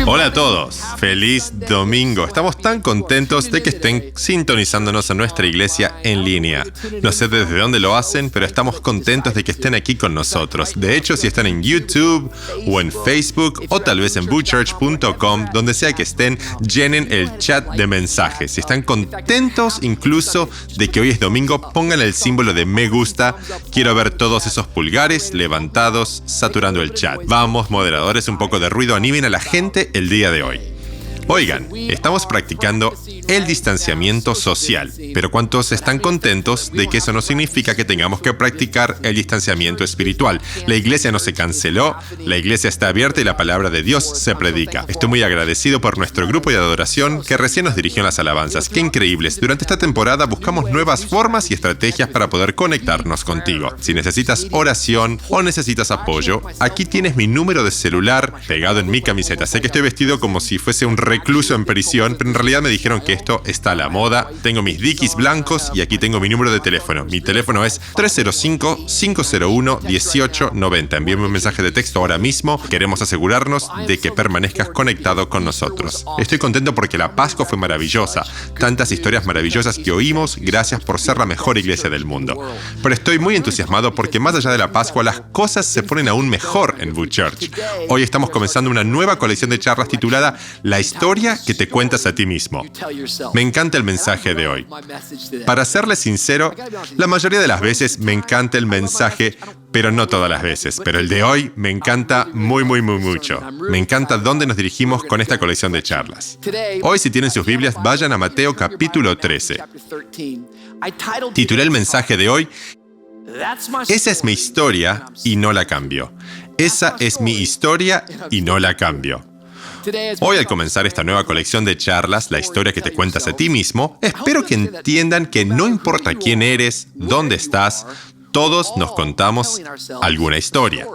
Hola a todos, feliz domingo. Estamos tan contentos de que estén sintonizándonos a nuestra iglesia en línea. No sé desde dónde lo hacen, pero estamos contentos de que estén aquí con nosotros. De hecho, si están en YouTube o en Facebook o tal vez en boochurch.com, donde sea que estén, llenen el chat de mensajes. Si están contentos incluso de que hoy es domingo, pongan el símbolo de me gusta. Quiero ver todos esos pulgares levantados saturando el chat. Vamos, moderadores, un poco de ruido, animen a la gente el día de hoy. Oigan, estamos practicando el distanciamiento social, pero ¿cuántos están contentos de que eso no significa que tengamos que practicar el distanciamiento espiritual? La iglesia no se canceló, la iglesia está abierta y la palabra de Dios se predica. Estoy muy agradecido por nuestro grupo de adoración que recién nos dirigió en las alabanzas. ¡Qué increíbles! Durante esta temporada buscamos nuevas formas y estrategias para poder conectarnos contigo. Si necesitas oración o necesitas apoyo, aquí tienes mi número de celular pegado en mi camiseta. Sé que estoy vestido como si fuese un recluso en prisión, pero en realidad me dijeron que esto está a la moda. Tengo mis dickies blancos y aquí tengo mi número de teléfono. Mi teléfono es 305-501-1890. Envíame un mensaje de texto ahora mismo. Queremos asegurarnos de que permanezcas conectado con nosotros. Estoy contento porque la Pascua fue maravillosa. Tantas historias maravillosas que oímos. Gracias por ser la mejor iglesia del mundo. Pero estoy muy entusiasmado porque más allá de la Pascua, las cosas se ponen aún mejor en Boo Church. Hoy estamos comenzando una nueva colección de charlas titulada La historia que te cuentas a ti mismo. Me encanta el mensaje de hoy. Para serles sincero, la mayoría de las veces me encanta el mensaje, pero no todas las veces. Pero el de hoy me encanta mucho. Me encanta dónde nos dirigimos con esta colección de charlas. Hoy, si tienen sus Biblias, vayan a Mateo capítulo 13. Titulé el mensaje de hoy, Esa es mi historia y no la cambio. Esa es mi historia y no la cambio. Hoy, al comenzar esta nueva colección de charlas, la historia que te cuentas a ti mismo, espero que entiendan que no importa quién eres, dónde estás, todos nos contamos alguna historia.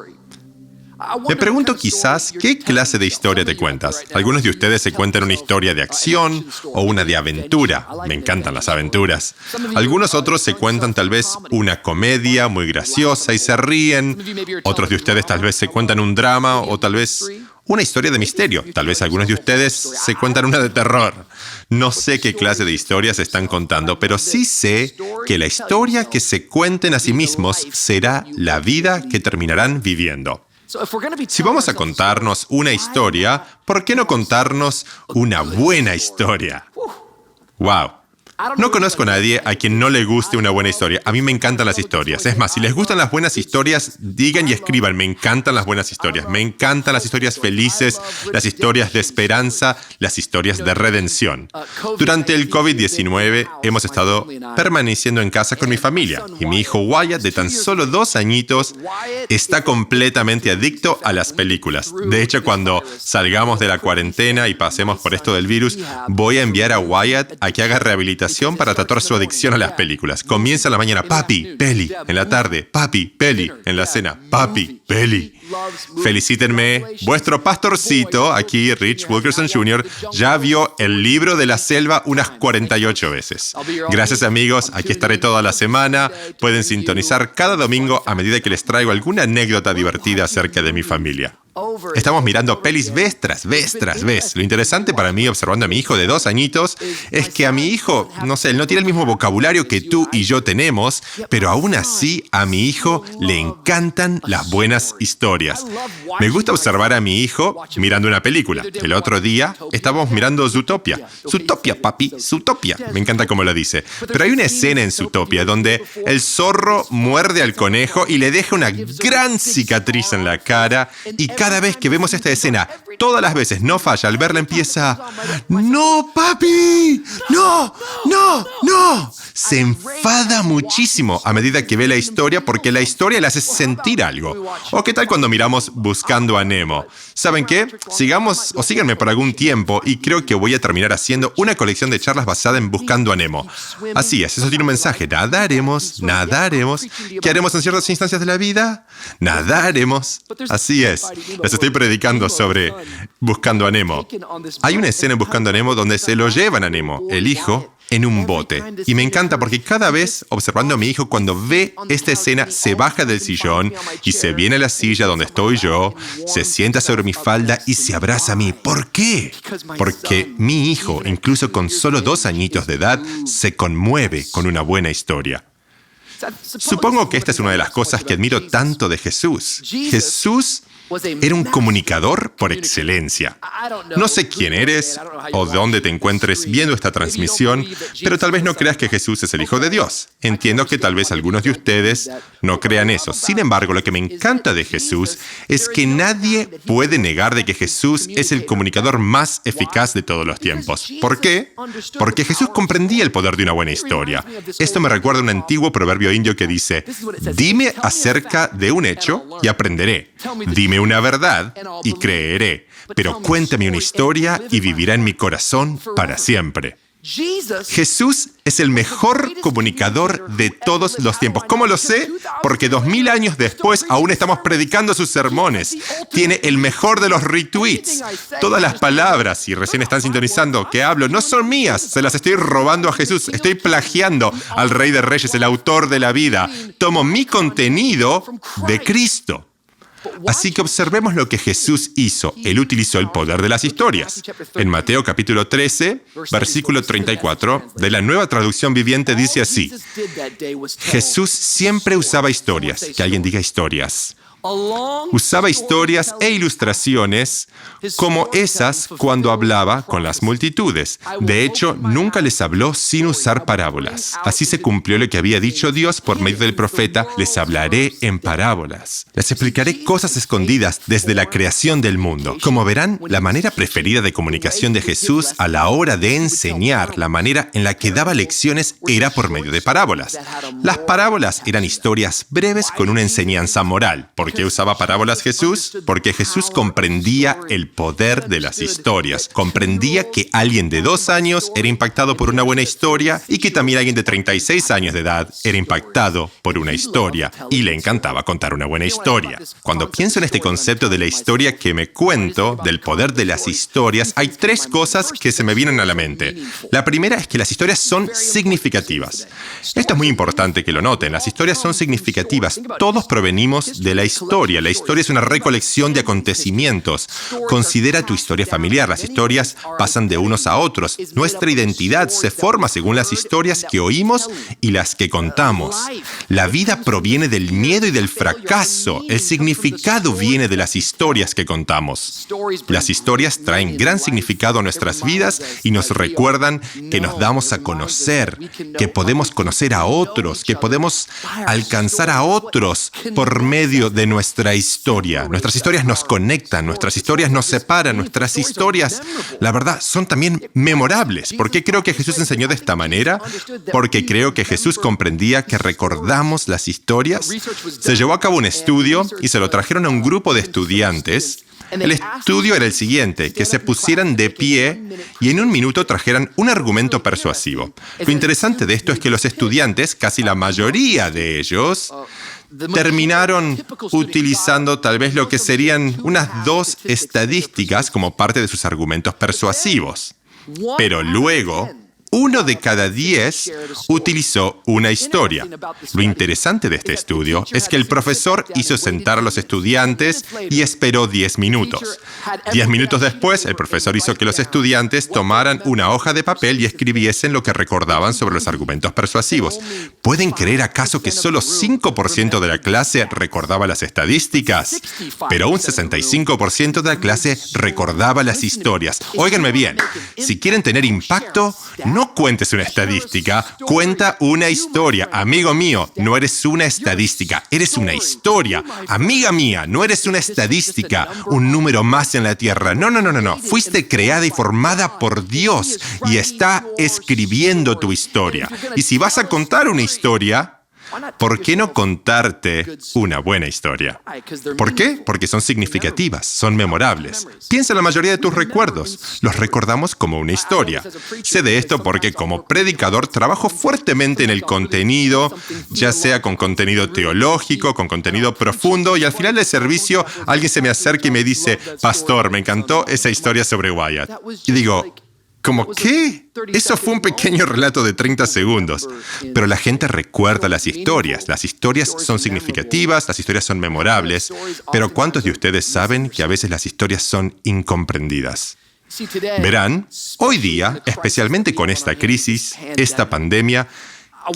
Me pregunto quizás, ¿qué clase de historia te cuentas? Algunos de ustedes se cuentan una historia de acción o una de aventura. Me encantan las aventuras. Algunos otros se cuentan tal vez una comedia muy graciosa y se ríen. Otros de ustedes tal vez se cuentan un drama o tal vez una historia de misterio. Tal vez algunos de ustedes se cuentan una de terror. No sé qué clase de historias están contando, pero sí sé que la historia que se cuenten a sí mismos será la vida que terminarán viviendo. Si vamos a contarnos una historia, ¿por qué no contarnos una buena historia? ¡Wow! No conozco a nadie a quien no le guste una buena historia. A mí me encantan las historias. Es más, si les gustan las buenas historias, digan y escriban. Me encantan las buenas historias. Me encantan las historias felices, las historias de esperanza, las historias de redención. Durante el COVID-19 hemos estado permaneciendo en casa con mi familia. Y mi hijo Wyatt, de tan solo 2 añitos, está completamente adicto a las películas. De hecho, cuando salgamos de la cuarentena y pasemos por esto del virus, voy a enviar a Wyatt a que haga rehabilitación para tratar su adicción a las películas. Comienza en la mañana, papi, peli. En la tarde, papi, peli. En la cena, papi, peli. Felicítenme. Vuestro pastorcito, aquí, Rich Wilkerson Jr., ya vio El libro de la selva unas 48 veces. Gracias, amigos. Aquí estaré toda la semana. Pueden sintonizar cada domingo a medida que les traigo alguna anécdota divertida acerca de mi familia. Estamos mirando pelis vez tras vez. Lo interesante para mí, observando a mi hijo de 2 añitos, es que a mi hijo, no sé, él no tiene el mismo vocabulario que tú y yo tenemos, pero aún así a mi hijo le encantan las buenas historias. Me gusta observar a mi hijo mirando una película. El otro día estábamos mirando Zootopia. Zootopia, papi, Zootopia. Me encanta cómo lo dice. Pero hay una escena en Zootopia donde el zorro muerde al conejo y le deja una gran cicatriz en la cara y cada vez que vemos esta escena, todas las veces, no falla, al verla empieza, ¡no, papi! ¡No! Se enfada muchísimo a medida que ve la historia porque la historia le hace sentir algo. ¿O qué tal cuando miramos Buscando a Nemo? ¿Saben qué? Sigamos o síganme por algún tiempo y creo que voy a terminar haciendo una colección de charlas basada en Buscando a Nemo. Así es, eso tiene un mensaje. Nadaremos. ¿Qué haremos en ciertas instancias de la vida? Nadaremos. Así es. Les estoy predicando sobre Buscando a Nemo. Hay una escena en Buscando a Nemo donde se lo llevan a Nemo, el hijo, en un bote. Y me encanta porque cada vez, observando a mi hijo, cuando ve esta escena, se baja del sillón y se viene a la silla donde estoy yo, se sienta sobre mi falda y se abraza a mí. ¿Por qué? Porque mi hijo, incluso con solo 2 añitos de edad, se conmueve con una buena historia. Supongo que esta es una de las cosas que admiro tanto de Jesús. Jesús era un comunicador por excelencia. No sé quién eres o dónde te encuentres viendo esta transmisión, pero tal vez no creas que Jesús es el Hijo de Dios. Entiendo que tal vez algunos de ustedes no crean eso. Sin embargo, lo que me encanta de Jesús es que nadie puede negar de que Jesús es el comunicador más eficaz de todos los tiempos. ¿Por qué? Porque Jesús comprendía el poder de una buena historia. Esto me recuerda a un antiguo proverbio indio que dice: dime acerca de un hecho y aprenderé. Dime una verdad y creeré, pero cuéntame una historia y vivirá en mi corazón para siempre. Jesús es el mejor comunicador de todos los tiempos. ¿Cómo lo sé? Porque 2000 años después aún estamos predicando sus sermones. Tiene el mejor de los retweets. Todas las palabras, si recién están sintonizando, que hablo, no son mías. Se las estoy robando a Jesús. Estoy plagiando al Rey de Reyes, el autor de la vida. Tomo mi contenido de Cristo. Así que observemos lo que Jesús hizo. Él utilizó el poder de las historias. En Mateo capítulo 13, versículo 34, de la Nueva Traducción Viviente dice así: Jesús siempre usaba historias. Que alguien diga historias. Usaba historias e ilustraciones como esas cuando hablaba con las multitudes. De hecho, nunca les habló sin usar parábolas. Así se cumplió lo que había dicho Dios por medio del profeta: les hablaré en parábolas. Les explicaré cosas escondidas desde la creación del mundo. Como verán, la manera preferida de comunicación de Jesús a la hora de enseñar, la manera en la que daba lecciones, era por medio de parábolas. Las parábolas eran historias breves con una enseñanza moral. ¿Por qué usaba parábolas Jesús? Porque Jesús comprendía el poder de las historias. Comprendía que alguien de 2 años era impactado por una buena historia y que también alguien de 36 años de edad era impactado por una historia. Y le encantaba contar una buena historia. Cuando pienso en este concepto de la historia que me cuento, del poder de las historias, hay 3 cosas que se me vienen a la mente. La primera es que las historias son significativas. Esto es muy importante que lo noten. Las historias son significativas. Todos provenimos de la historia. La historia es una recolección de acontecimientos. Considera tu historia familiar. Las historias pasan de unos a otros. Nuestra identidad se forma según las historias que oímos y las que contamos. La vida proviene del miedo y del fracaso. El significado viene de las historias que contamos. Las historias traen gran significado a nuestras vidas y nos recuerdan que nos damos a conocer, que podemos conocer a otros, que podemos alcanzar a otros por medio de nuestra historia. Nuestras historias nos conectan, nuestras historias nos separan, nuestras historias, la verdad, son también memorables. ¿Por qué creo que Jesús enseñó de esta manera? Porque creo que Jesús comprendía que recordamos las historias. Se llevó a cabo un estudio y se lo trajeron a un grupo de estudiantes. El estudio era el siguiente: que se pusieran de pie y en 1 minuto trajeran un argumento persuasivo. Lo interesante de esto es que los estudiantes, casi la mayoría de ellos, terminaron utilizando tal vez lo que serían unas 2 estadísticas como parte de sus argumentos persuasivos. Pero luego, 1 de cada 10 utilizó una historia. Lo interesante de este estudio es que el profesor hizo sentar a los estudiantes y esperó 10 minutos. 10 minutos después, el profesor hizo que los estudiantes tomaran una hoja de papel y escribiesen lo que recordaban sobre los argumentos persuasivos. ¿Pueden creer acaso que solo 5% de la clase recordaba las estadísticas? Pero un 65% de la clase recordaba las historias. Óiganme bien, si quieren tener impacto, no cuentes una estadística, cuenta una historia. Amigo mío, no eres una estadística, eres una historia. Amiga mía, no eres una estadística, un número más en la tierra. No. Fuiste creada y formada por Dios y está escribiendo tu historia. Y si vas a contar una historia, ¿por qué no contarte una buena historia? ¿Por qué? Porque son significativas, son memorables. Piensa en la mayoría de tus recuerdos. Los recordamos como una historia. Sé de esto porque como predicador trabajo fuertemente en el contenido, ya sea con contenido teológico, con contenido profundo, y al final del servicio alguien se me acerca y me dice: Pastor, me encantó esa historia sobre Wyatt. Y digo: ¿Cómo qué? Eso fue un pequeño relato de 30 segundos. Pero la gente recuerda las historias. Las historias son significativas, las historias son memorables. Pero ¿cuántos de ustedes saben que a veces las historias son incomprendidas? Verán, hoy día, especialmente con esta crisis, esta pandemia,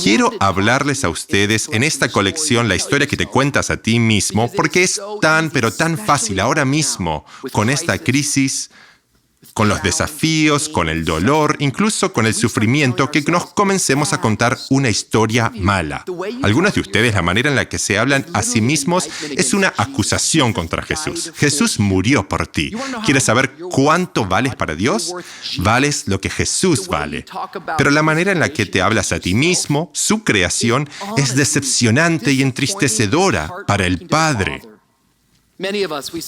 quiero hablarles a ustedes en esta colección La historia que te cuentas a ti mismo, porque es tan, pero tan fácil ahora mismo, con esta crisis, con los desafíos, con el dolor, incluso con el sufrimiento, que nos comencemos a contar una historia mala. Algunos de ustedes, la manera en la que se hablan a sí mismos es una acusación contra Jesús. Jesús murió por ti. ¿Quieres saber cuánto vales para Dios? Vales lo que Jesús vale. Pero la manera en la que te hablas a ti mismo, su creación, es decepcionante y entristecedora para el Padre.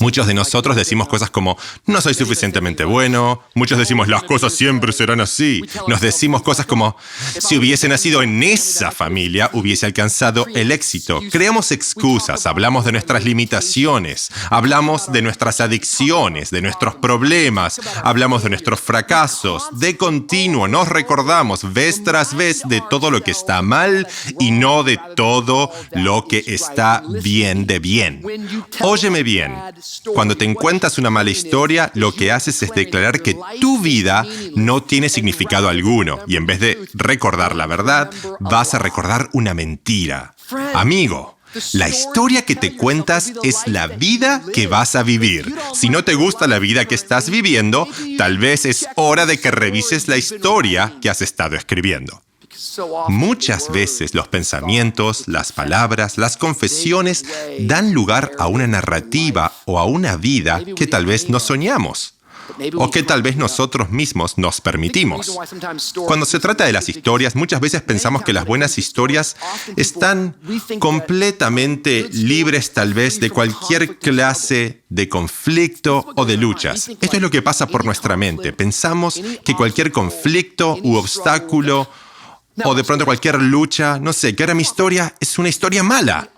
Muchos de nosotros decimos cosas como, no soy suficientemente bueno. Muchos decimos, las cosas siempre serán así. Nos decimos cosas como, si hubiese nacido en esa familia, hubiese alcanzado el éxito. Creamos excusas, hablamos de nuestras limitaciones, hablamos de nuestras adicciones, de nuestros problemas, hablamos de nuestros fracasos. De continuo nos recordamos vez tras vez de todo lo que está mal y no de todo lo que está bien de bien. Óyeme bien, cuando te cuentas una mala historia, lo que haces es declarar que tu vida no tiene significado alguno, y en vez de recordar la verdad, vas a recordar una mentira. Amigo, la historia que te cuentas es la vida que vas a vivir. Si no te gusta la vida que estás viviendo, tal vez es hora de que revises la historia que has estado escribiendo. Muchas veces los pensamientos, las palabras, las confesiones dan lugar a una narrativa o a una vida que tal vez no soñamos o que tal vez nosotros mismos nos permitimos. Cuando se trata de las historias, muchas veces pensamos que las buenas historias están completamente libres tal vez de cualquier clase de conflicto o de luchas. Esto es lo que pasa por nuestra mente. Pensamos que cualquier conflicto u obstáculo o de pronto cualquier lucha, no sé, que ahora mi historia es una historia mala.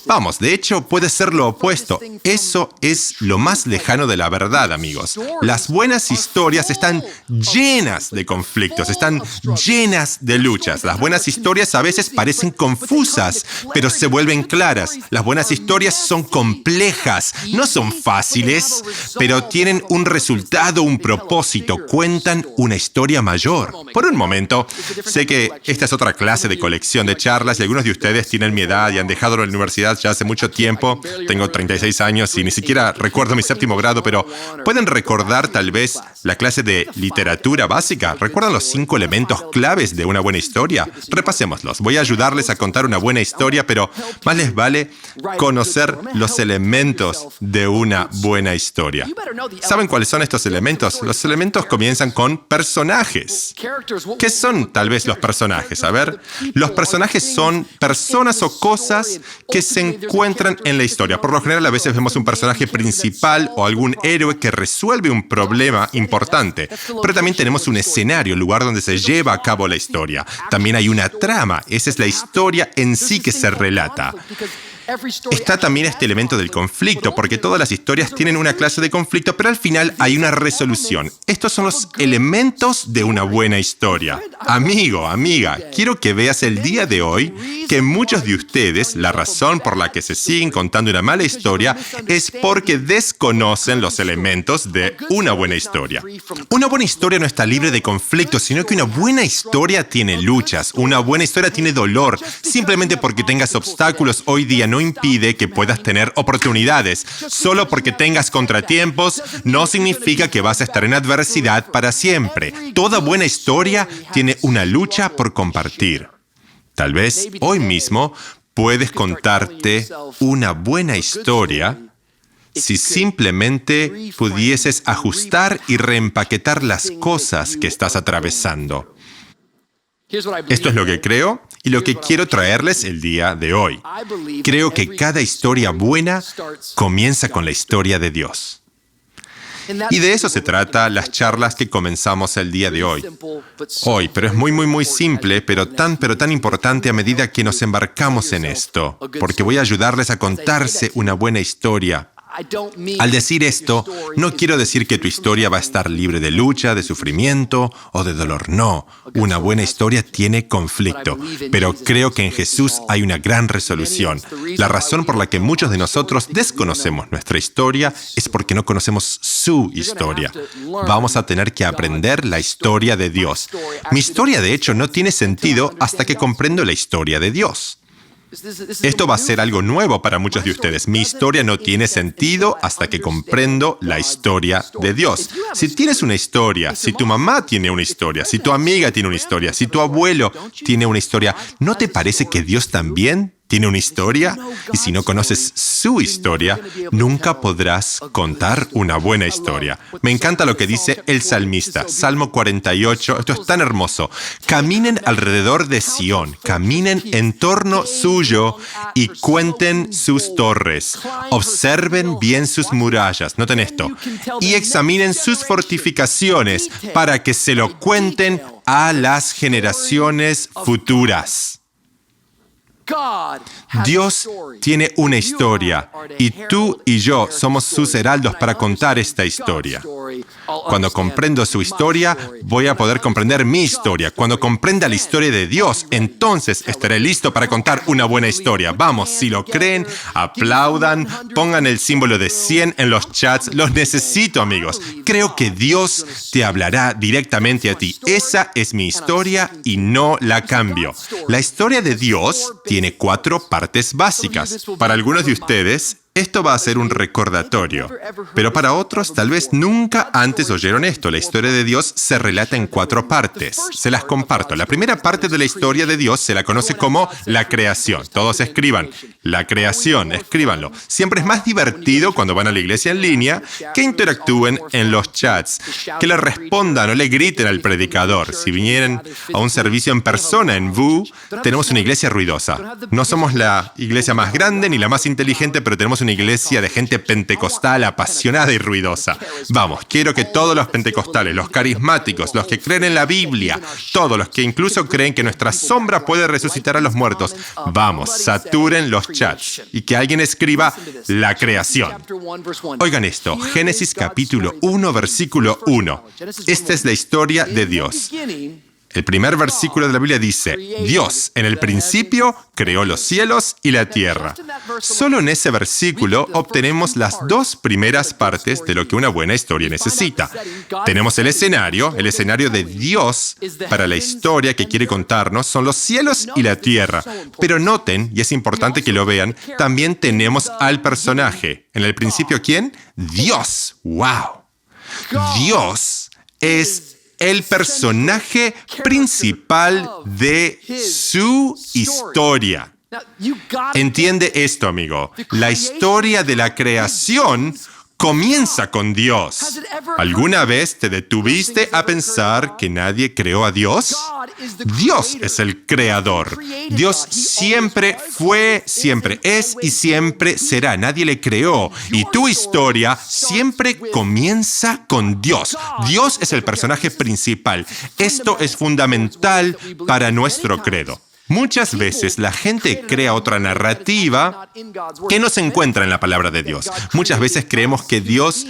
Vamos, de hecho puede ser lo opuesto. Eso es lo más lejano de la verdad, amigos. Las buenas historias están llenas de conflictos, están llenas de luchas. Las buenas historias a veces parecen confusas, pero se vuelven claras. Las buenas historias son complejas, no son fáciles, pero tienen un resultado, un propósito, cuentan una historia mayor. Por un momento, sé que esta es otra clase de colección de charlas y algunos de ustedes tienen mi edad y han dejado la universidad ya hace mucho tiempo. Tengo 36 años y ni siquiera recuerdo mi séptimo grado, pero ¿pueden recordar tal vez la clase de literatura básica? ¿Recuerdan los 5 elementos claves de una buena historia? Repasémoslos. Voy a ayudarles a contar una buena historia, pero más les vale conocer los elementos de una buena historia. ¿Saben cuáles son estos elementos? Los elementos comienzan con personajes. ¿Qué son tal vez los personajes? A ver, los personajes son personas o cosas que se encuentran en la historia. Por lo general, a veces vemos un personaje principal o algún héroe que resuelve un problema importante. Pero también tenemos un escenario, el lugar donde se lleva a cabo la historia. También hay una trama. Esa es la historia en sí que se relata. Está también este elemento del conflicto, porque todas las historias tienen una clase de conflicto, pero al final hay una resolución. Estos son los elementos de una buena historia. Amigo, amiga, quiero que veas el día de hoy que muchos de ustedes, la razón por la que se siguen contando una mala historia es porque desconocen los elementos de una buena historia. Una buena historia no está libre de conflictos, sino que una buena historia tiene luchas, una buena historia tiene dolor. Simplemente porque tengas obstáculos hoy día no impide que puedas tener oportunidades. Solo porque tengas contratiempos no significa que vas a estar en adversidad para siempre. Toda buena historia tiene una lucha por compartir. Tal vez hoy mismo puedes contarte una buena historia si simplemente pudieses ajustar y reempaquetar las cosas que estás atravesando. Esto es lo que creo y lo que quiero traerles el día de hoy. Creo que cada historia buena comienza con la historia de Dios. Y de eso se trata las charlas que comenzamos el día de hoy. Pero es muy simple, pero tan importante a medida que nos embarcamos en esto, porque voy a ayudarles a contarse una buena historia. Al decir esto, no quiero decir que tu historia va a estar libre de lucha, de sufrimiento o de dolor. No, una buena historia tiene conflicto, pero creo que en Jesús hay una gran resolución. La razón por la que muchos de nosotros desconocemos nuestra historia es porque no conocemos su historia. Vamos a tener que aprender la historia de Dios. Mi historia, de hecho, no tiene sentido hasta que comprendo la historia de Dios. Esto va a ser algo nuevo para muchos de ustedes. Mi historia no tiene sentido hasta que comprendo la historia de Dios. Si tienes una historia, si tu mamá tiene una historia, si tu amiga tiene una historia, si tu abuelo tiene una historia, ¿no te parece que Dios también tiene una historia? Y si no conoces su historia, nunca podrás contar una buena historia. Me encanta lo que dice el salmista, Salmo 48. Esto es tan hermoso. Caminen alrededor de Sión, caminen en torno suyo y cuenten sus torres. Observen bien sus murallas. Noten esto. Y examinen sus fortificaciones para que se lo cuenten a las generaciones futuras. Dios tiene una historia y tú y yo somos sus heraldos para contar esta historia. Cuando comprendo su historia, voy a poder comprender mi historia. Cuando comprenda la historia de Dios, entonces estaré listo para contar una buena historia. Vamos, si lo creen, aplaudan, pongan el símbolo de 100 en los chats. Los necesito, amigos. Creo que Dios te hablará directamente a ti. Esa es mi historia y no la cambio. La historia de Dios tiene 4 partes básicas. Para algunos de ustedes, esto va a ser un recordatorio, pero para otros tal vez nunca antes oyeron esto. La historia de Dios se relata en 4 partes. Se las comparto. La primera parte de la historia de Dios se la conoce como la creación. Todos escriban. La creación, escríbanlo. Siempre es más divertido cuando van a la iglesia en línea que interactúen en los chats, que le respondan o le griten al predicador. Si vinieran a un servicio en persona en VU, tenemos una iglesia ruidosa. No somos la iglesia más grande ni la más inteligente, pero tenemos una iglesia de gente pentecostal apasionada y ruidosa. Vamos, quiero que todos los pentecostales, los carismáticos, los que creen en la Biblia, todos los que incluso creen que nuestra sombra puede resucitar a los muertos, vamos, saturen los chats y que alguien escriba la creación. Oigan esto, Génesis capítulo 1, versículo 1. Esta es la historia de Dios. El primer versículo de la Biblia dice, Dios en el principio creó los cielos y la tierra. Solo en ese versículo obtenemos las 2 primeras partes de lo que una buena historia necesita. Tenemos el escenario de Dios para la historia que quiere contarnos son los cielos y la tierra. Pero noten, y es importante que lo vean, también tenemos al personaje. En el principio, ¿quién? Dios. ¡Wow! Dios es el personaje principal de su historia. Entiende esto, amigo. La historia de la creación comienza con Dios. ¿Alguna vez te detuviste a pensar que nadie creó a Dios? Dios es el creador. Dios siempre fue, siempre es y siempre será. Nadie le creó. Y tu historia siempre comienza con Dios. Dios es el personaje principal. Esto es fundamental para nuestro credo. Muchas veces la gente crea otra narrativa que no se encuentra en la palabra de Dios. Muchas veces creemos que Dios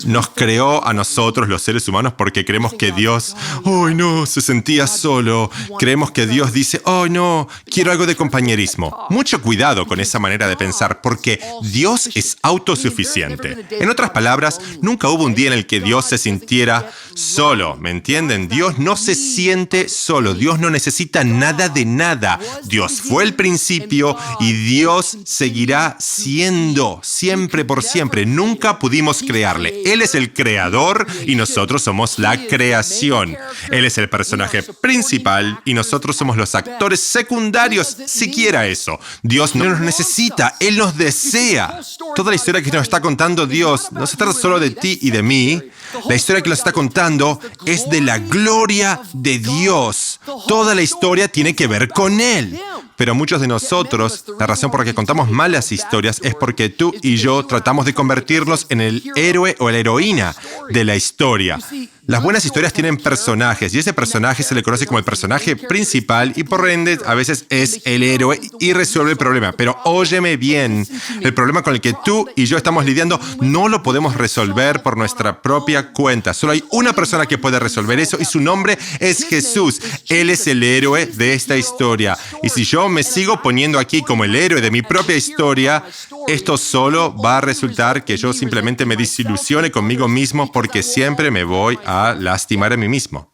nos creó a nosotros, los seres humanos, porque creemos que Dios, ¡ay no!, se sentía solo. Creemos que Dios dice, ¡ay no!, quiero algo de compañerismo. Mucho cuidado con esa manera de pensar, porque Dios es autosuficiente. En otras palabras, nunca hubo un día en el que Dios se sintiera solo, ¿me entienden? Dios no se siente solo. Dios no necesita nada de nada. Dios fue el principio y Dios seguirá siendo siempre por siempre. Nunca pudimos crearle. Él es el creador y nosotros somos la creación. Él es el personaje principal y nosotros somos los actores secundarios, siquiera eso. Dios no nos necesita, Él nos desea. Toda la historia que nos está contando Dios no se trata solo de ti y de mí. La historia que nos está contando es de la gloria de Dios. Toda la historia tiene que ver con Él. Pero muchos de nosotros, la razón por la que contamos malas historias es porque tú y yo tratamos de convertirnos en el héroe o la heroína de la historia. Las buenas historias tienen personajes y ese personaje se le conoce como el personaje principal y por ende a veces es el héroe y resuelve el problema. Pero óyeme bien, el problema con el que tú y yo estamos lidiando no lo podemos resolver por nuestra propia cuenta. Solo hay una persona que puede resolver eso y su nombre es Jesús. Él es el héroe de esta historia. Y si yo me sigo poniendo aquí como el héroe de mi propia historia, esto solo va a resultar que yo simplemente me desilusione conmigo mismo porque siempre me voy a lastimar a mí mismo.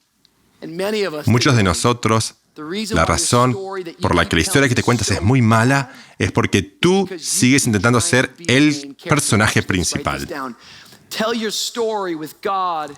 Muchos de nosotros, la razón por la que la historia que te cuentas es muy mala es porque tú sigues intentando ser el personaje principal.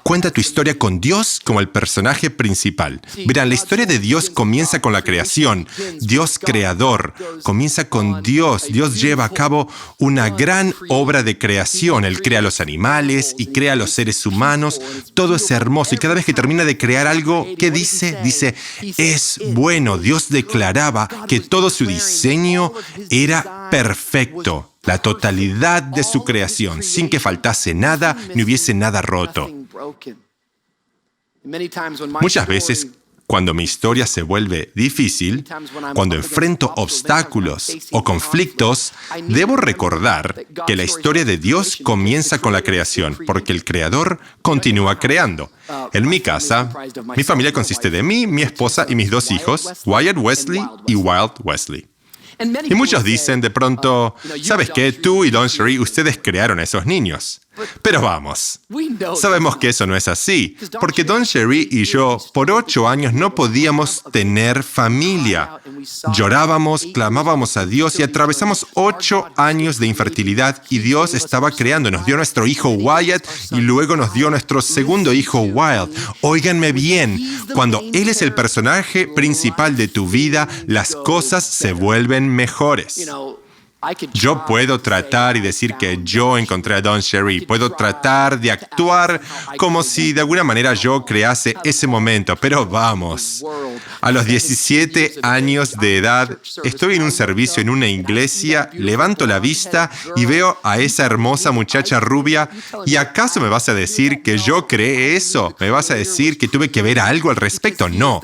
Cuenta tu historia con Dios como el personaje principal. Verán, la historia de Dios comienza con la creación. Dios creador. Comienza con Dios. Dios lleva a cabo una gran obra de creación. Él crea los animales y crea los seres humanos. Todo es hermoso. Y cada vez que termina de crear algo, ¿qué dice? Dice, es bueno. Dios declaraba que todo su diseño era perfecto. La totalidad de su creación, sin que faltase nada ni hubiese nada roto. Muchas veces, cuando mi historia se vuelve difícil, cuando enfrento obstáculos o conflictos, debo recordar que la historia de Dios comienza con la creación, porque el Creador continúa creando. En mi casa, mi familia consiste de mí, mi esposa y mis 2 hijos, Wyatt Wesley y Wild Wesley. Y muchos dicen de pronto, ¿sabes qué? Tú y Don Sherry, ustedes crearon a esos niños. Pero vamos, sabemos que eso no es así, porque Don Sherry y yo por 8 años no podíamos tener familia. Llorábamos, clamábamos a Dios y atravesamos 8 años de infertilidad y Dios estaba creando. Nos dio nuestro hijo Wyatt y luego nos dio nuestro segundo hijo Wild. Óiganme bien, cuando Él es el personaje principal de tu vida, las cosas se vuelven mejores. Yo puedo tratar y decir que yo encontré a Don Sherry. Puedo tratar de actuar como si de alguna manera yo crease ese momento. Pero vamos, a los 17 años de edad, estoy en un servicio en una iglesia, levanto la vista y veo a esa hermosa muchacha rubia. ¿Y acaso me vas a decir que yo creé eso? ¿Me vas a decir que tuve que ver algo al respecto? No.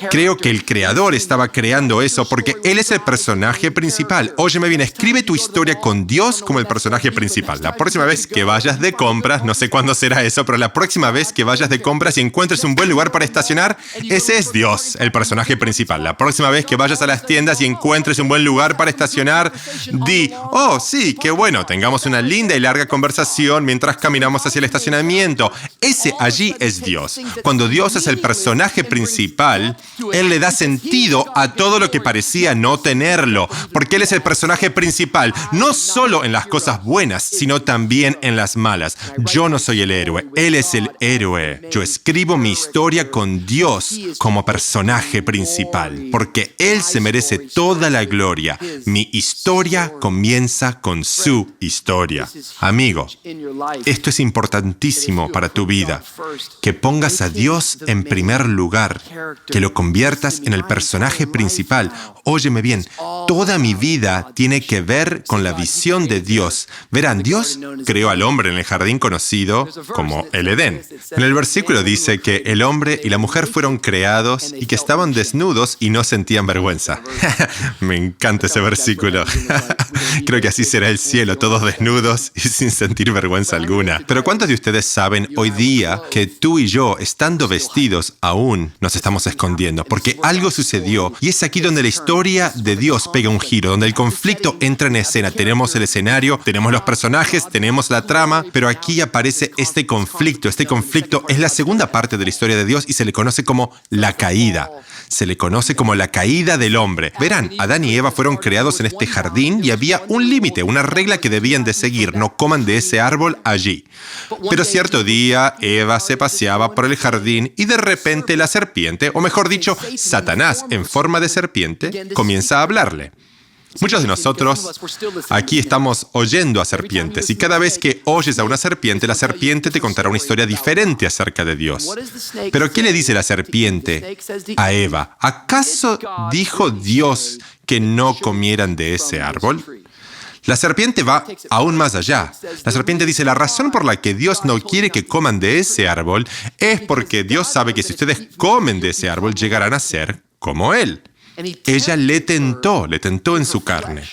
Creo que el Creador estaba creando eso porque Él es el personaje principal. Óyeme bien, escribe tu historia con Dios como el personaje principal. La próxima vez que vayas de compras, no sé cuándo será eso, pero la próxima vez que vayas de compras y encuentres un buen lugar para estacionar, ese es Dios, el personaje principal. La próxima vez que vayas a las tiendas y encuentres un buen lugar para estacionar, di, oh sí, qué bueno, tengamos una linda y larga conversación mientras caminamos hacia el estacionamiento. Ese allí es Dios. Cuando Dios es el personaje principal, Él le da sentido a todo lo que parecía no tenerlo, porque Él es el personaje principal, no solo en las cosas buenas, sino también en las malas. Yo no soy el héroe, Él es el héroe. Yo escribo mi historia con Dios como personaje principal, porque Él se merece toda la gloria. Mi historia comienza con su historia. Amigo, esto es importantísimo para tu vida, que pongas a Dios en primer lugar, que lo conviertas en el personaje principal. Óyeme bien, toda mi vida tiene que ver con la visión de Dios. Verán, Dios creó al hombre en el jardín conocido como el Edén. En el versículo dice que el hombre y la mujer fueron creados y que estaban desnudos y no sentían vergüenza. Me encanta ese versículo. Creo que así será el cielo, todos desnudos y sin sentir vergüenza alguna. Pero ¿cuántos de ustedes saben hoy día que tú y yo, estando vestidos, aún nos estamos escondiendo? Porque algo sucedió y es aquí donde la historia de Dios pega un giro, donde el conflicto entra en escena. Tenemos el escenario, tenemos los personajes, tenemos la trama, pero aquí aparece este conflicto. Este conflicto es la segunda parte de la historia de Dios y se le conoce como la caída. Se le conoce como la caída del hombre. Verán, Adán y Eva fueron creados en este jardín y había un límite, una regla que debían de seguir. No coman de ese árbol allí. Pero cierto día, Eva se paseaba por el jardín y de repente la serpiente, o mejor dicho, Satanás en forma de serpiente, comienza a hablarle. Muchos de nosotros aquí estamos oyendo a serpientes y cada vez que oyes a una serpiente, la serpiente te contará una historia diferente acerca de Dios. Pero ¿qué le dice la serpiente a Eva? ¿Acaso dijo Dios que no comieran de ese árbol? La serpiente va aún más allá. La serpiente dice, la razón por la que Dios no quiere que coman de ese árbol es porque Dios sabe que si ustedes comen de ese árbol, llegarán a ser como Él. Ella le tentó en su carne.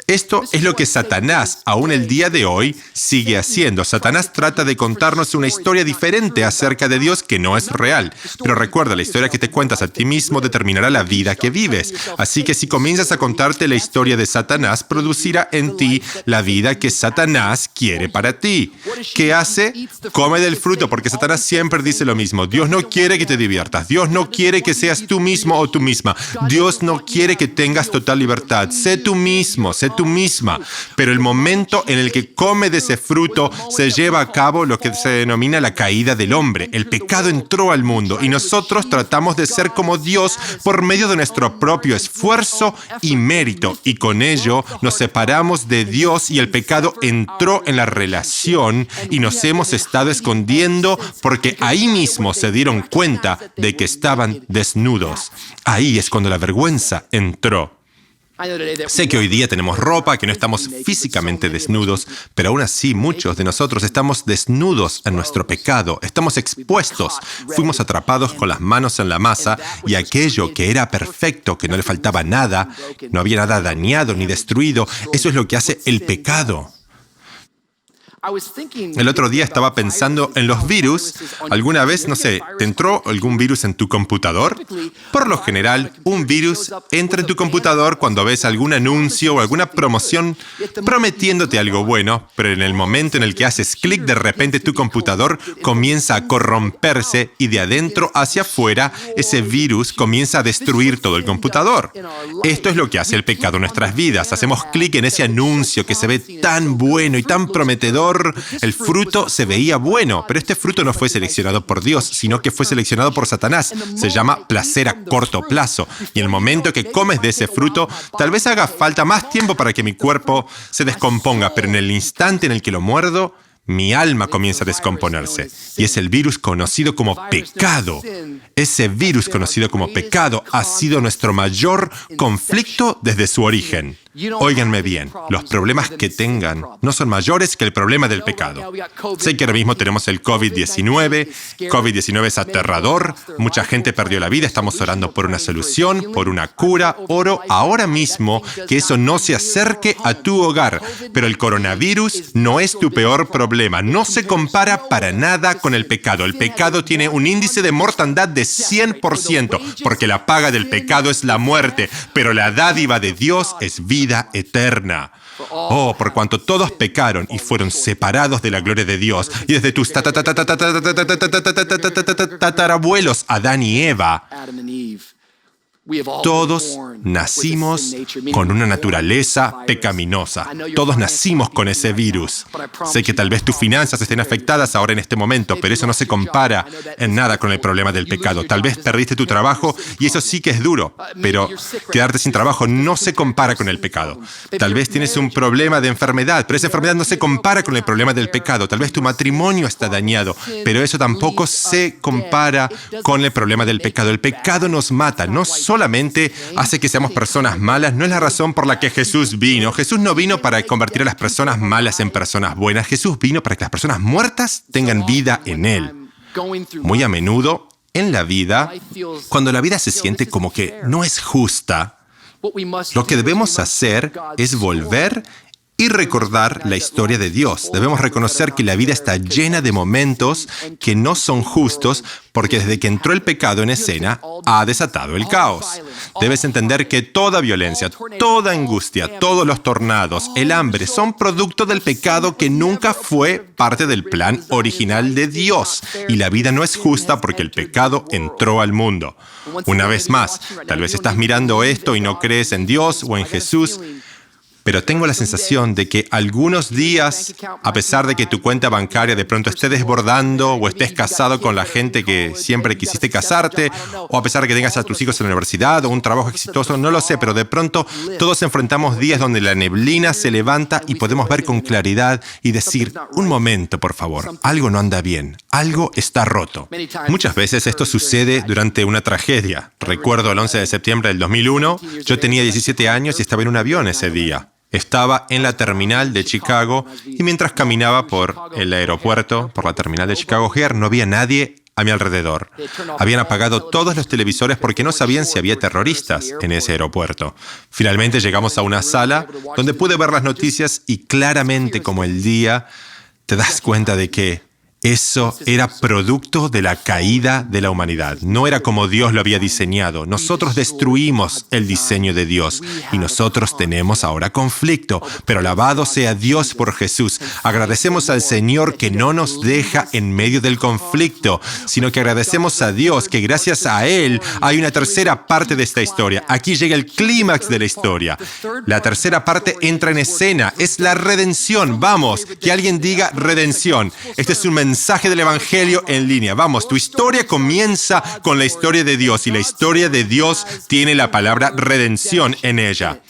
Esto es lo que Satanás, aún el día de hoy, sigue haciendo. Satanás trata de contarnos una historia diferente acerca de Dios que no es real. Pero recuerda, la historia que te cuentas a ti mismo determinará la vida que vives. Así que si comienzas a contarte la historia de Satanás, producirá en ti la vida que Satanás quiere para ti. ¿Qué hace? Come del fruto, porque Satanás siempre dice lo mismo. Dios no quiere que te diviertas. Dios no quiere que seas tú mismo o tú misma. Dios no quiere que tengas total libertad. Sé tú mismo, sé tú misma. Pero el momento en el que come de ese fruto se lleva a cabo lo que se denomina la caída del hombre. El pecado entró al mundo y nosotros tratamos de ser como Dios por medio de nuestro propio esfuerzo y mérito. Y con ello nos separamos de Dios y el pecado entró en la relación y nos hemos estado escondiendo porque ahí mismo se dieron cuenta de que estaban desnudos. Ahí es cuando la vergüenza entró. Sé que hoy día tenemos ropa, que no estamos físicamente desnudos, pero aún así muchos de nosotros estamos desnudos en nuestro pecado, estamos expuestos, fuimos atrapados con las manos en la masa y aquello que era perfecto, que no le faltaba nada, no había nada dañado ni destruido, eso es lo que hace el pecado. El otro día estaba pensando en los virus. ¿Alguna vez, no sé, te entró algún virus en tu computador? Por lo general, un virus entra en tu computador cuando ves algún anuncio o alguna promoción prometiéndote algo bueno, pero en el momento en el que haces clic, de repente tu computador comienza a corromperse y de adentro hacia afuera, ese virus comienza a destruir todo el computador. Esto es lo que hace el pecado en nuestras vidas. Hacemos clic en ese anuncio que se ve tan bueno y tan prometedor. El fruto se veía bueno, pero este fruto no fue seleccionado por Dios, sino que fue seleccionado por Satanás. Se llama placer a corto plazo. Y en el momento que comes de ese fruto, tal vez haga falta más tiempo para que mi cuerpo se descomponga, pero en el instante en el que lo muerdo, mi alma comienza a descomponerse. Y es el virus conocido como pecado. Ese virus conocido como pecado ha sido nuestro mayor conflicto desde su origen. Óiganme bien, los problemas que tengan no son mayores que el problema del pecado. Sé que ahora mismo tenemos el COVID-19. COVID-19 es aterrador. Mucha gente perdió la vida. Estamos orando por una solución, por una cura. Oro ahora mismo que eso no se acerque a tu hogar. Pero el coronavirus no es tu peor problema. No se compara para nada con el pecado. El pecado tiene un índice de mortandad de 100%, porque la paga del pecado es la muerte, pero la dádiva de Dios es vida eterna. Oh, por cuanto todos pecaron y fueron separados de la gloria de Dios, y desde tus tatarabuelos, Adán y Eva, todos nacimos con una naturaleza pecaminosa. Todos nacimos con ese virus. Sé que tal vez tus finanzas estén afectadas ahora en este momento, pero eso no se compara en nada con el problema del pecado. Tal vez perdiste tu trabajo y eso sí que es duro, pero quedarte sin trabajo no se compara con el pecado. Tal vez tienes un problema de enfermedad, pero esa enfermedad no se compara con el problema del pecado. Tal vez tu matrimonio está dañado, pero eso tampoco se compara con el problema del pecado. El pecado nos mata, no solamente hace que seamos personas malas, no es la razón por la que Jesús vino. Jesús no vino para convertir a las personas malas en personas buenas. Jesús vino para que las personas muertas tengan vida en Él. Muy a menudo, en la vida, cuando la vida se siente como que no es justa, lo que debemos hacer es volver y recordar la historia de Dios. Debemos reconocer que la vida está llena de momentos que no son justos porque desde que entró el pecado en escena, ha desatado el caos. Debes entender que toda violencia, toda angustia, todos los tornados, el hambre, son producto del pecado que nunca fue parte del plan original de Dios. Y la vida no es justa porque el pecado entró al mundo. Una vez más, tal vez estás mirando esto y no crees en Dios o en Jesús, pero tengo la sensación de que algunos días, a pesar de que tu cuenta bancaria de pronto esté desbordando o estés casado con la gente que siempre quisiste casarte, o a pesar de que tengas a tus hijos en la universidad o un trabajo exitoso, no lo sé, pero de pronto todos enfrentamos días donde la neblina se levanta y podemos ver con claridad y decir, un momento, por favor, algo no anda bien, algo está roto. Muchas veces esto sucede durante una tragedia. Recuerdo el 11 de septiembre del 2001, yo tenía 17 años y estaba en un avión ese día. Estaba en la terminal de Chicago y mientras caminaba por el aeropuerto, por la terminal de Chicago O'Hare, no había nadie a mi alrededor. Habían apagado todos los televisores porque no sabían si había terroristas en ese aeropuerto. Finalmente llegamos a una sala donde pude ver las noticias y claramente como el día te das cuenta de que eso era producto de la caída de la humanidad. No era como Dios lo había diseñado. Nosotros destruimos el diseño de Dios y nosotros tenemos ahora conflicto. Pero alabado sea Dios por Jesús. Agradecemos al Señor que no nos deja en medio del conflicto, sino que agradecemos a Dios que gracias a Él hay una tercera parte de esta historia. Aquí llega el clímax de la historia. La tercera parte entra en escena. Es la redención. Vamos, que alguien diga redención. Este es un mensaje del Evangelio en línea. Vamos, tu historia comienza con la historia de Dios y la historia de Dios tiene la palabra redención en ella.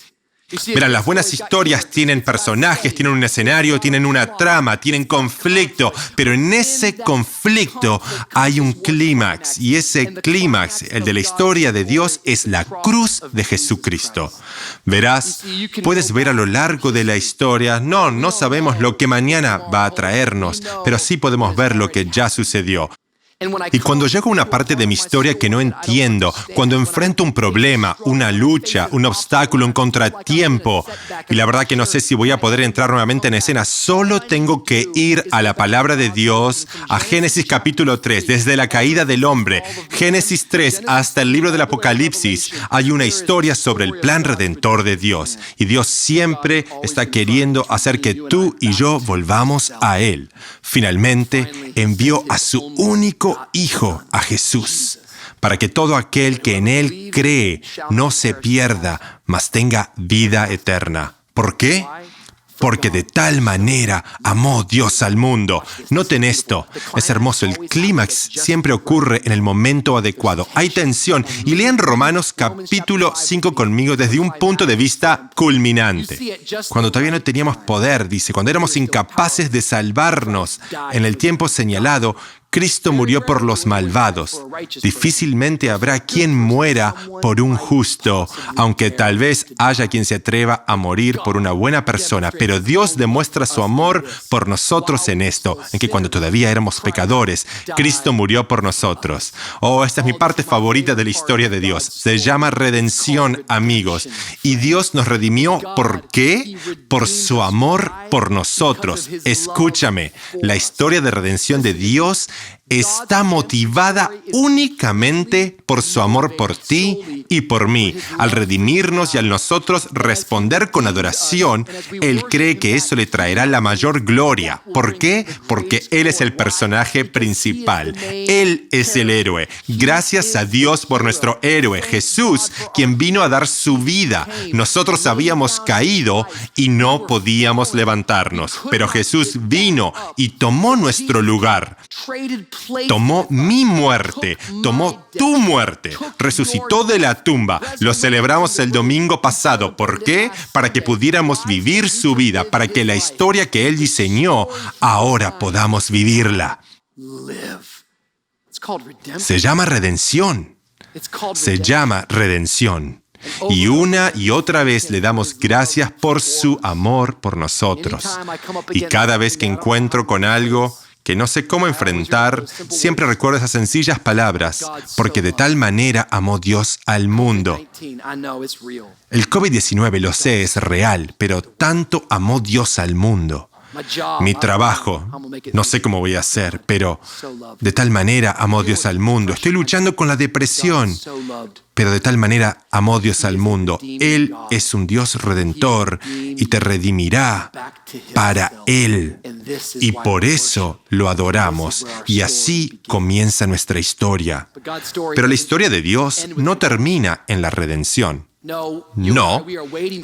Verán, las buenas historias tienen personajes, tienen un escenario, tienen una trama, tienen conflicto, pero en ese conflicto hay un clímax y ese clímax, el de la historia de Dios, es la cruz de Jesucristo. Verás, puedes ver a lo largo de la historia, no sabemos lo que mañana va a traernos, pero sí podemos ver lo que ya sucedió. Y cuando llego a una parte de mi historia que no entiendo, cuando enfrento un problema, una lucha, un obstáculo, un contratiempo, y la verdad que no sé si voy a poder entrar nuevamente en escena, solo tengo que ir a la palabra de Dios, a Génesis capítulo 3, desde la caída del hombre, Génesis 3 hasta el libro del Apocalipsis, hay una historia sobre el plan redentor de Dios. Y Dios siempre está queriendo hacer que tú y yo volvamos a Él. Finalmente, envió a su único Hijo, a Jesús, para que todo aquel que en Él cree no se pierda, mas tenga vida eterna. ¿Por qué? Porque de tal manera amó Dios al mundo. Noten esto, es hermoso, el clímax siempre ocurre en el momento adecuado. Hay tensión y lean Romanos capítulo 5 conmigo desde un punto de vista culminante. Cuando todavía no teníamos poder, dice, cuando éramos incapaces de salvarnos en el tiempo señalado, Cristo murió por los malvados. Difícilmente habrá quien muera por un justo, aunque tal vez haya quien se atreva a morir por una buena persona. Pero Dios demuestra su amor por nosotros en esto, en que cuando todavía éramos pecadores, Cristo murió por nosotros. Oh, esta es mi parte favorita de la historia de Dios. Se llama redención, amigos. Y Dios nos redimió, ¿por qué? Por su amor por nosotros. Escúchame, la historia de redención de Dios está motivada únicamente por su amor por ti y por mí. Al redimirnos y al nosotros responder con adoración, Él cree que eso le traerá la mayor gloria. ¿Por qué? Porque Él es el personaje principal. Él es el héroe. Gracias a Dios por nuestro héroe, Jesús, quien vino a dar su vida. Nosotros habíamos caído y no podíamos levantarnos, pero Jesús vino y tomó nuestro lugar. Tomó mi muerte, tomó tu muerte, resucitó de la tumba. Lo celebramos el domingo pasado. ¿Por qué? Para que pudiéramos vivir su vida, para que la historia que Él diseñó, ahora podamos vivirla. Se llama redención. Se llama redención. Y una y otra vez le damos gracias por su amor por nosotros. Y cada vez que encuentro con algo que no sé cómo enfrentar, siempre recuerdo esas sencillas palabras, porque de tal manera amó Dios al mundo. El COVID-19, lo sé, es real, pero tanto amó Dios al mundo. Mi trabajo, no sé cómo voy a hacer, pero de tal manera amó Dios al mundo. Estoy luchando con la depresión, pero de tal manera amó Dios al mundo. Él es un Dios redentor y te redimirá para Él. Y por eso lo adoramos. Y así comienza nuestra historia. Pero la historia de Dios no termina en la redención. No,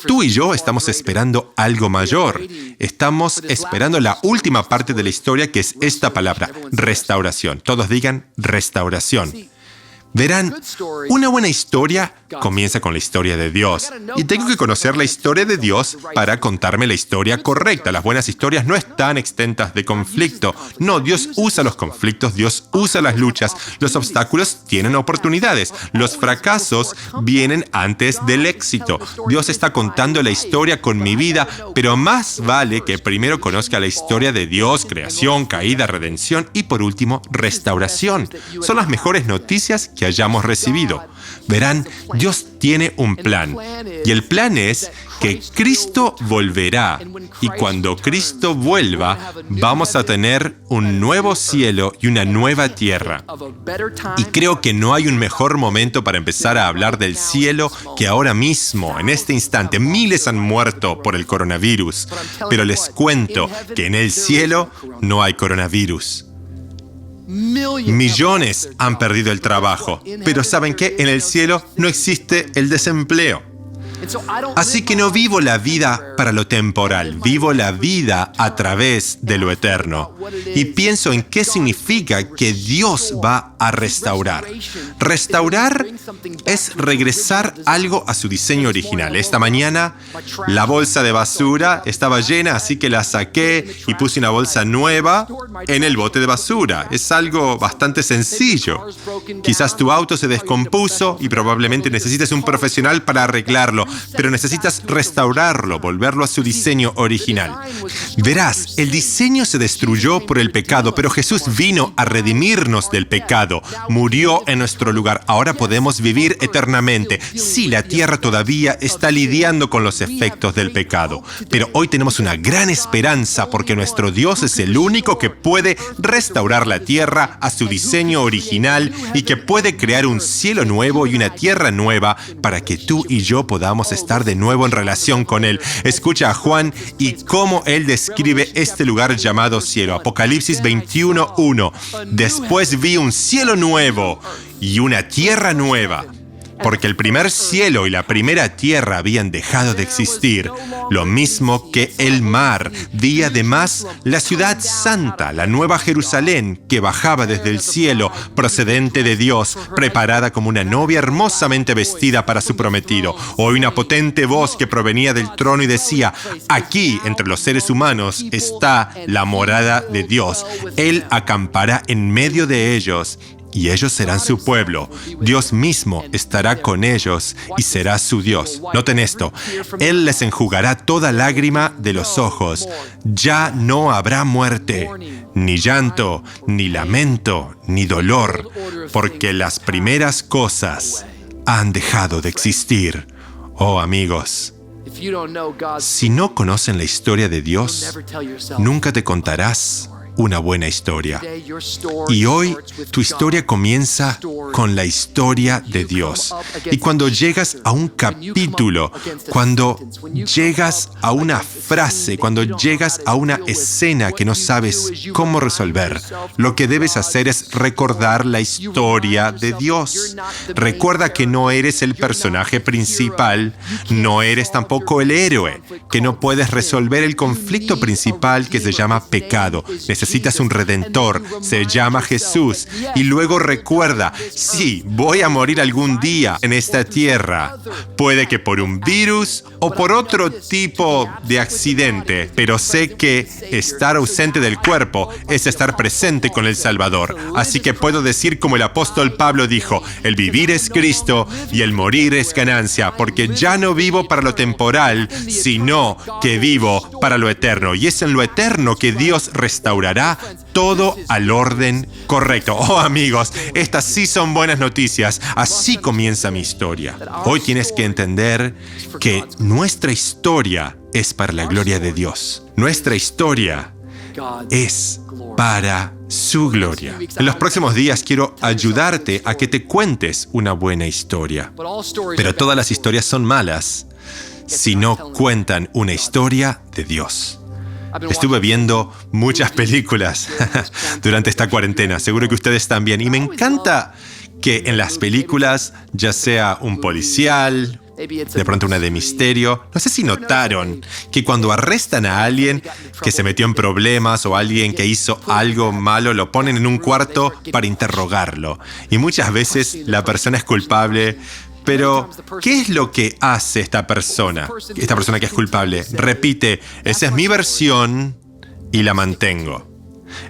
tú y yo estamos esperando algo mayor. Estamos esperando la última parte de la historia, que es esta palabra, restauración. Todos digan restauración. Verán, una buena historia comienza con la historia de Dios. Y tengo que conocer la historia de Dios para contarme la historia correcta. Las buenas historias no están exentas de conflicto. No, Dios usa los conflictos, Dios usa las luchas. Los obstáculos tienen oportunidades. Los fracasos vienen antes del éxito. Dios está contando la historia con mi vida, pero más vale que primero conozca la historia de Dios, creación, caída, redención y por último, restauración. Son las mejores noticias que hayamos recibido. Verán, Dios tiene un plan. Y el plan es que Cristo volverá. Y cuando Cristo vuelva, vamos a tener un nuevo cielo y una nueva tierra. Y creo que no hay un mejor momento para empezar a hablar del cielo que ahora mismo, en este instante. Miles han muerto por el coronavirus. Pero les cuento que en el cielo no hay coronavirus. Millones han perdido el trabajo, pero ¿saben qué? En el cielo no existe el desempleo. Así que no vivo la vida para lo temporal, vivo la vida a través de lo eterno. Y pienso en qué significa que Dios va a restaurar. Restaurar es regresar algo a su diseño original. Esta mañana la bolsa de basura estaba llena, así que la saqué y puse una bolsa nueva en el bote de basura. Es algo bastante sencillo. Quizás tu auto se descompuso y probablemente necesites un profesional para arreglarlo, pero necesitas restaurarlo, volverlo a su diseño original. Verás, el diseño se destruyó por el pecado, pero Jesús vino a redimirnos del pecado. Murió en nuestro lugar. Ahora podemos vivir eternamente. Sí, la tierra todavía está lidiando con los efectos del pecado, pero hoy tenemos una gran esperanza porque nuestro Dios es el único que puede restaurar la tierra a su diseño original y que puede crear un cielo nuevo y una tierra nueva para que tú y yo podamos estar de nuevo en relación con Él. Escucha a Juan y cómo él describe este lugar llamado cielo. Apocalipsis 21:1. Después vi un cielo nuevo y una tierra nueva, porque el primer cielo y la primera tierra habían dejado de existir, lo mismo que el mar. Vi además la ciudad santa, la nueva Jerusalén, que bajaba desde el cielo, procedente de Dios, preparada como una novia hermosamente vestida para su prometido. Oí una potente voz que provenía del trono y decía: aquí, entre los seres humanos, está la morada de Dios. Él acampará en medio de ellos, y ellos serán su pueblo. Dios mismo estará con ellos y será su Dios. Noten esto. Él les enjugará toda lágrima de los ojos. Ya no habrá muerte, ni llanto, ni lamento, ni dolor, porque las primeras cosas han dejado de existir. Oh, amigos, si no conocen la historia de Dios, nunca te contarás una buena historia. Y hoy tu historia comienza con la historia de Dios. Y cuando llegas a un capítulo, cuando llegas a una frase, cuando llegas a una escena que no sabes cómo resolver, lo que debes hacer es recordar la historia de Dios. Recuerda que no eres el personaje principal, no eres tampoco el héroe, que no puedes resolver el conflicto principal que se llama pecado. Necesitas un redentor, se llama Jesús. Y luego recuerda, sí, voy a morir algún día en esta tierra. Puede que por un virus o por otro tipo de accidente, pero sé que estar ausente del cuerpo es estar presente con el Salvador. Así que puedo decir como el apóstol Pablo dijo: el vivir es Cristo y el morir es ganancia, porque ya no vivo para lo temporal, sino que vivo para lo eterno. Y es en lo eterno que Dios restaurará todo al orden correcto. Oh, amigos, estas sí son buenas noticias. Así comienza mi historia. Hoy tienes que entender que nuestra historia es para la gloria de Dios. Nuestra historia es para su gloria. En los próximos días quiero ayudarte a que te cuentes una buena historia. Pero todas las historias son malas si no cuentan una historia de Dios. Estuve viendo muchas películas durante esta cuarentena, seguro que ustedes también, y me encanta que en las películas, ya sea un policial, de pronto una de misterio. No sé si notaron que cuando arrestan a alguien que se metió en problemas o alguien que hizo algo malo, lo ponen en un cuarto para interrogarlo. Y muchas veces la persona es culpable. Pero, ¿qué es lo que hace esta persona? Esta persona que es culpable repite, esa es mi versión y la mantengo.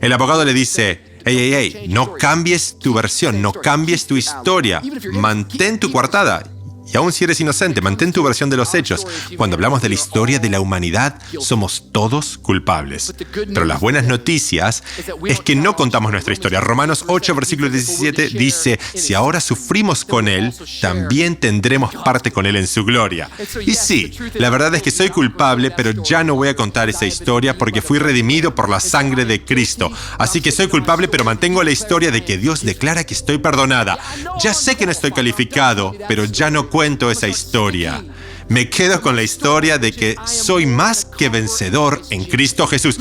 El abogado le dice, hey, no cambies tu versión, no cambies tu historia, mantén tu coartada. Y aun si eres inocente, mantén tu versión de los hechos. Cuando hablamos de la historia de la humanidad, somos todos culpables. Pero las buenas noticias es que no contamos nuestra historia. Romanos 8, versículo 17 dice, si ahora sufrimos con Él, también tendremos parte con Él en su gloria. Y sí, la verdad es que soy culpable, pero ya no voy a contar esa historia porque fui redimido por la sangre de Cristo. Así que soy culpable, pero mantengo la historia de que Dios declara que estoy perdonada. Ya sé que no estoy calificado, pero ya no cuento esa historia. Me quedo con la historia de que soy más que vencedor en Cristo Jesús.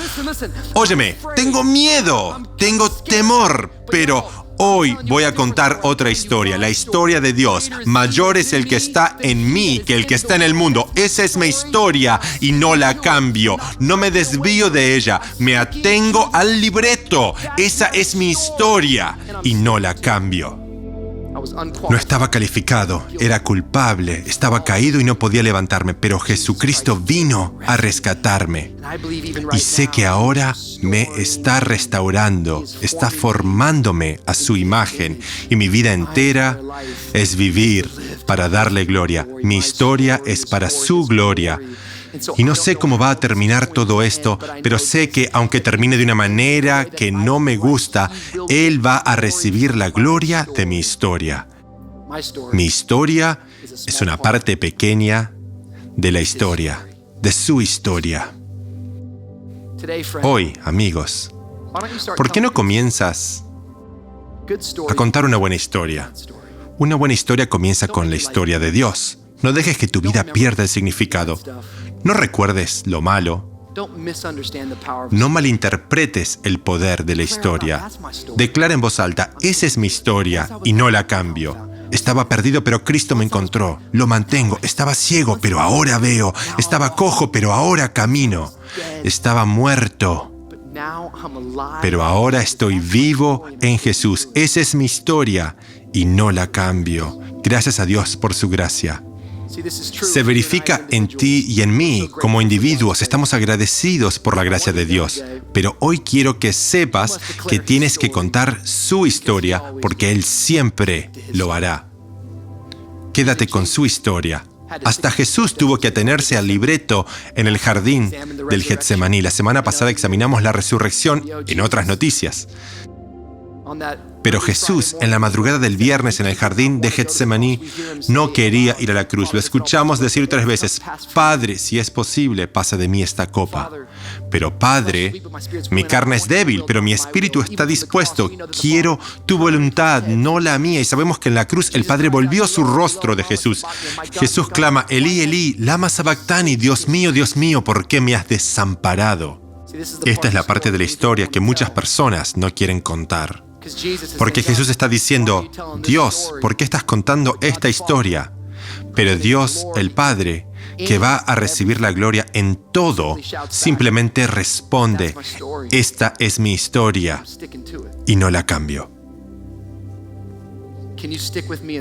Óyeme, tengo miedo, tengo temor, pero hoy voy a contar otra historia, la historia de Dios. Mayor es el que está en mí que el que está en el mundo. Esa es mi historia y no la cambio. No me desvío de ella, me atengo al libreto. Esa es mi historia y no la cambio. No estaba calificado, era culpable, estaba caído y no podía levantarme, pero Jesucristo vino a rescatarme. Y sé que ahora me está restaurando, está formándome a su imagen, y mi vida entera es vivir para darle gloria. Mi historia es para su gloria. Y no sé cómo va a terminar todo esto, pero sé que aunque termine de una manera que no me gusta, Él va a recibir la gloria de mi historia. Mi historia es una parte pequeña de la historia, de su historia. Hoy, amigos, ¿por qué no comienzas a contar una buena historia? Una buena historia comienza con la historia de Dios. No dejes que tu vida pierda el significado. No recuerdes lo malo. No malinterpretes el poder de la historia. Declara en voz alta, esa es mi historia y no la cambio. Estaba perdido, pero Cristo me encontró. Lo mantengo. Estaba ciego, pero ahora veo. Estaba cojo, pero ahora camino. Estaba muerto, pero ahora estoy vivo en Jesús. Esa es mi historia y no la cambio. Gracias a Dios por su gracia. Se verifica en ti y en mí como individuos. Estamos agradecidos por la gracia de Dios. Pero hoy quiero que sepas que tienes que contar su historia porque Él siempre lo hará. Quédate con su historia. Hasta Jesús tuvo que atenerse al libreto en el jardín del Getsemaní. La semana pasada examinamos la resurrección en otras noticias. Pero Jesús, en la madrugada del viernes en el jardín de Getsemaní, no quería ir a la cruz. Lo escuchamos decir 3 veces, Padre, si es posible, pasa de mí esta copa. Pero Padre, mi carne es débil, pero mi espíritu está dispuesto. Quiero tu voluntad, no la mía. Y sabemos que en la cruz el Padre volvió su rostro de Jesús. Jesús clama, Elí, Elí, lama sabactani, Dios mío, ¿por qué me has desamparado? Esta es la parte de la historia que muchas personas no quieren contar. Porque Jesús está diciendo, Dios, ¿por qué estás contando esta historia? Pero Dios, el Padre, que va a recibir la gloria en todo, simplemente responde, esta es mi historia y no la cambio.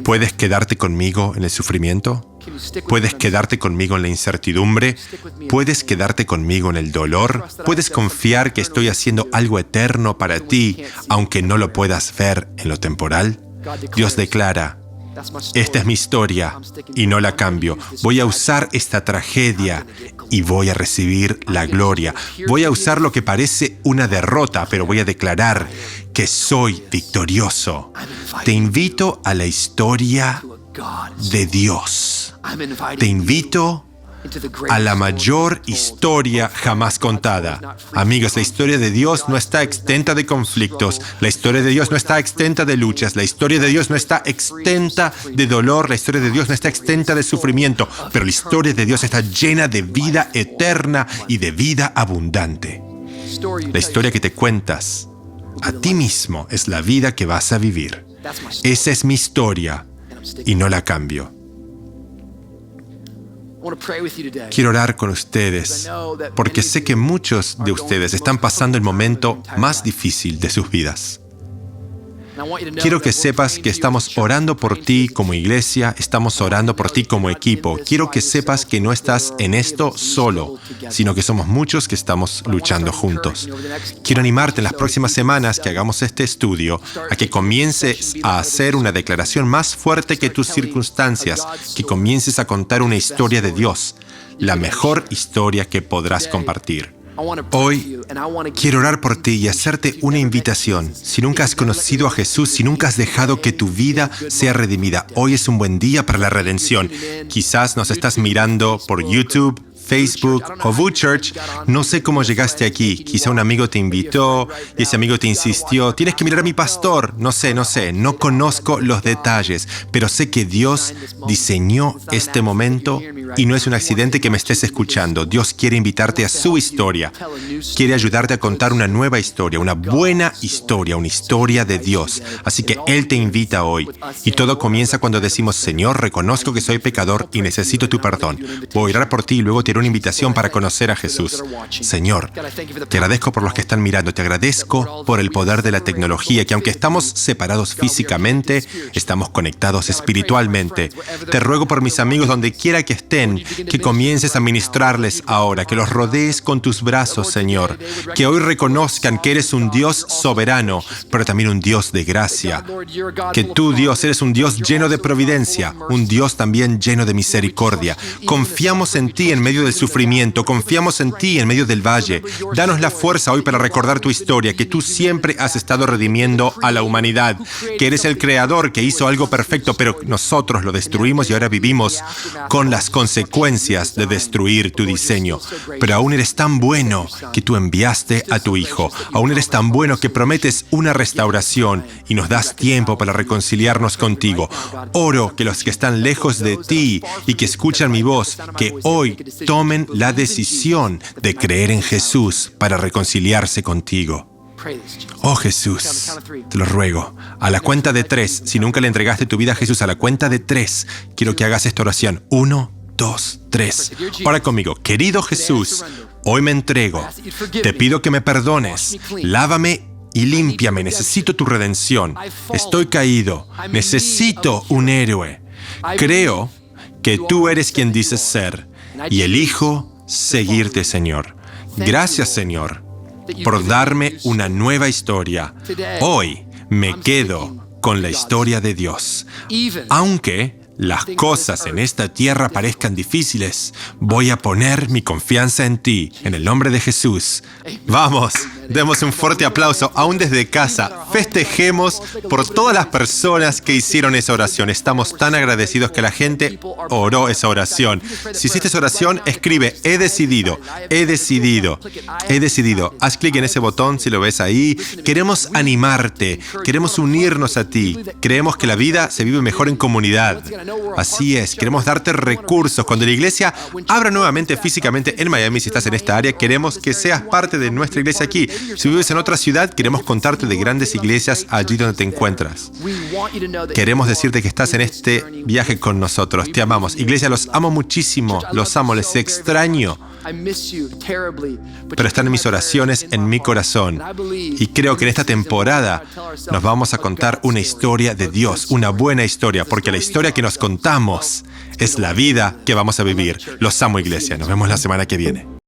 ¿Puedes quedarte conmigo en el sufrimiento? ¿Puedes quedarte conmigo en la incertidumbre? ¿Puedes quedarte conmigo en el dolor? ¿Puedes confiar que estoy haciendo algo eterno para ti, aunque no lo puedas ver en lo temporal? Dios declara, esta es mi historia y no la cambio. Voy a usar esta tragedia y voy a recibir la gloria. Voy a usar lo que parece una derrota, pero voy a declarar que soy victorioso. Te invito a la historia de Dios. Te invito a la mayor historia jamás contada. Amigos, la historia de Dios no está exenta de conflictos. La historia de Dios no está exenta de luchas. La historia de Dios no está exenta de dolor. La historia de Dios no está exenta de sufrimiento. Pero la historia de Dios está llena de vida eterna y de vida abundante. La historia que te cuentas a ti mismo es la vida que vas a vivir. Esa es mi historia y no la cambio. Quiero orar con ustedes, porque sé que muchos de ustedes están pasando el momento más difícil de sus vidas. Quiero que sepas que estamos orando por ti como iglesia, estamos orando por ti como equipo. Quiero que sepas que no estás en esto solo, sino que somos muchos que estamos luchando juntos. Quiero animarte en las próximas semanas que hagamos este estudio a que comiences a hacer una declaración más fuerte que tus circunstancias, que comiences a contar una historia de Dios, la mejor historia que podrás compartir. Hoy quiero orar por ti y hacerte una invitación. Si nunca has conocido a Jesús, si nunca has dejado que tu vida sea redimida, hoy es un buen día para la redención. Quizás nos estás mirando por YouTube, Facebook o Vue Church. No sé cómo llegaste aquí. Quizá un amigo te invitó y ese amigo te insistió. Tienes que mirar a mi pastor. No sé. No conozco los detalles, pero sé que Dios diseñó este momento y no es un accidente que me estés escuchando. Dios quiere invitarte a su historia. Quiere ayudarte a contar una nueva historia, una buena historia, una historia de Dios. Así que Él te invita hoy. Y todo comienza cuando decimos, Señor, reconozco que soy pecador y necesito tu perdón. Voy a orar por ti y luego te una invitación para conocer a Jesús. Señor, te agradezco por los que están mirando, te agradezco por el poder de la tecnología, que aunque estamos separados físicamente, estamos conectados espiritualmente. Te ruego por mis amigos donde quiera que estén, que comiences a ministrarles ahora, que los rodees con tus brazos, Señor, que hoy reconozcan que eres un Dios soberano, pero también un Dios de gracia, que tú, Dios, eres un Dios lleno de providencia, un Dios también lleno de misericordia. Confiamos en ti en medio del sufrimiento, confiamos en ti en medio del valle. Danos la fuerza hoy para recordar tu historia, que tú siempre has estado redimiendo a la humanidad, que eres el creador que hizo algo perfecto, pero nosotros lo destruimos y ahora vivimos con las consecuencias de destruir tu diseño. Pero aún eres tan bueno que tú enviaste a tu Hijo. Aún eres tan bueno que prometes una restauración y nos das tiempo para reconciliarnos contigo. Oro que los que están lejos de ti y que escuchan mi voz, que hoy tomen la decisión de creer en Jesús para reconciliarse contigo. Oh Jesús, te lo ruego, a la cuenta de 3, si nunca le entregaste tu vida a Jesús, a la cuenta de 3, quiero que hagas esta oración. 1, 2, 3. Ora conmigo. Querido Jesús, hoy me entrego. Te pido que me perdones. Lávame y límpiame. Necesito tu redención. Estoy caído. Necesito un héroe. Creo que tú eres quien dices ser. Y elijo seguirte, Señor. Gracias, Señor, por darme una nueva historia. Hoy me quedo con la historia de Dios. Aunque las cosas en esta tierra parezcan difíciles, voy a poner mi confianza en ti, en el nombre de Jesús. Vamos, demos un fuerte aplauso, aún desde casa. Festejemos por todas las personas que hicieron esa oración. Estamos tan agradecidos que la gente oró esa oración. Si hiciste esa oración, escribe, he decidido, he decidido, he decidido. Haz clic en ese botón si lo ves ahí. Queremos animarte, queremos unirnos a ti. Creemos que la vida se vive mejor en comunidad. Así es, queremos darte recursos. Cuando la iglesia abra nuevamente físicamente en Miami, si estás en esta área, queremos que seas parte de nuestra iglesia aquí. Si vives en otra ciudad, queremos contarte de grandes iglesias allí donde te encuentras. Queremos decirte que estás en este viaje con nosotros. Te amamos. Iglesia, los amo muchísimo. Los amo, les extraño. Pero están en mis oraciones, en mi corazón. Y creo que en esta temporada nos vamos a contar una historia de Dios, una buena historia, porque la historia que nos contamos es la vida que vamos a vivir. Los amo, iglesia. Nos vemos la semana que viene.